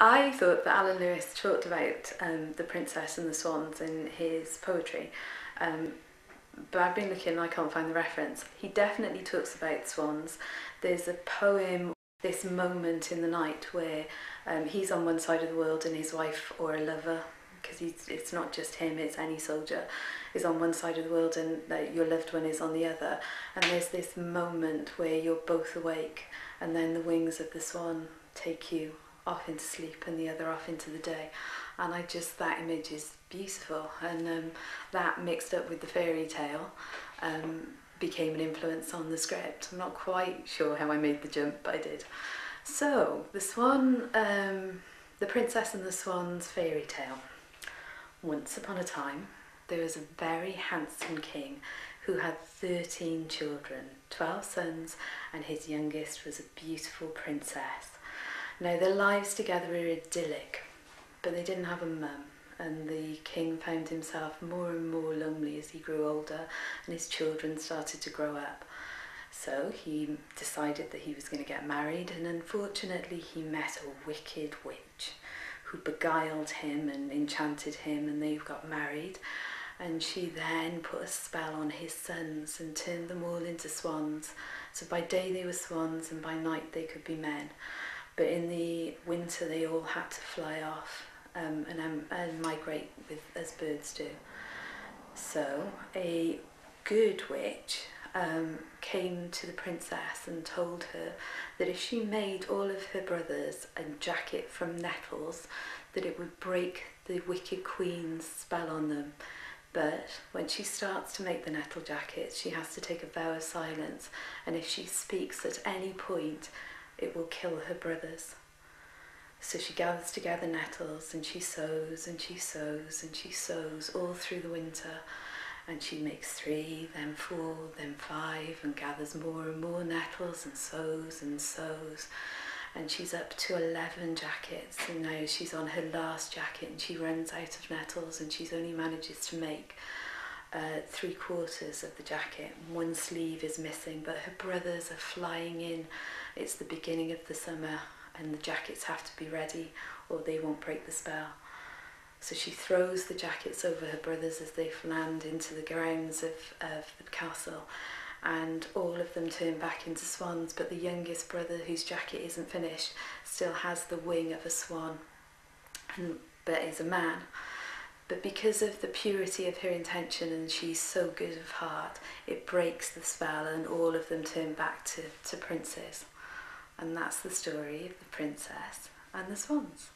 I thought that Alan Lewis talked about the princess and the swans in his poetry, um, but I've been looking and I can't find the reference. He definitely talks about swans. There's a poem, this moment in the night where he's on one side of the world and his wife or a lover, because it's not just him, it's any soldier, is on one side of the world and your loved one is on the other. And there's this moment where you're both awake and then the wings of the swan take you off into sleep and the other off into the day. And that image is beautiful, and that mixed up with the fairy tale became an influence on the script. I'm not quite sure how I made the jump, but I did. So the swan, the Princess and the Swans fairy tale. Once upon a time there was a very handsome king who had 13 children, 12 sons, and his youngest was a beautiful princess. Now their lives together were idyllic, but they didn't have a mum, and the king found himself more and more lonely as he grew older and his children started to grow up. So he decided that he was going to get married, and unfortunately he met a wicked witch who beguiled him and enchanted him, and they got married. And she then put a spell on his sons and turned them all into swans. So by day they were swans and by night they could be men. But in the winter they all had to fly off and migrate as birds do. So a good witch came to the princess and told her that if she made all of her brothers a jacket from nettles, that it would break the wicked queen's spell on them. But when she starts to make the nettle jackets, she has to take a vow of silence, and if she speaks at any point, it will kill her brothers. So she gathers together nettles and she sews and she sews and she sews all through the winter, and she makes 3, then 4, then 5, and gathers more and more nettles and sews and sews, and she's up to 11 jackets, and now she's on her last jacket and she runs out of nettles and she's only manages to make 3/4 of the jacket. One sleeve is missing, but her brothers are flying in. It's the beginning of the summer and the jackets have to be ready or they won't break the spell. So she throws the jackets over her brothers as they land into the grounds of the castle, and all of them turn back into swans, but the youngest brother, whose jacket isn't finished, still has the wing of a swan, but is a man. But because of the purity of her intention and she's so good of heart, it breaks the spell and all of them turn back to princes. And that's the story of the princess and the swans.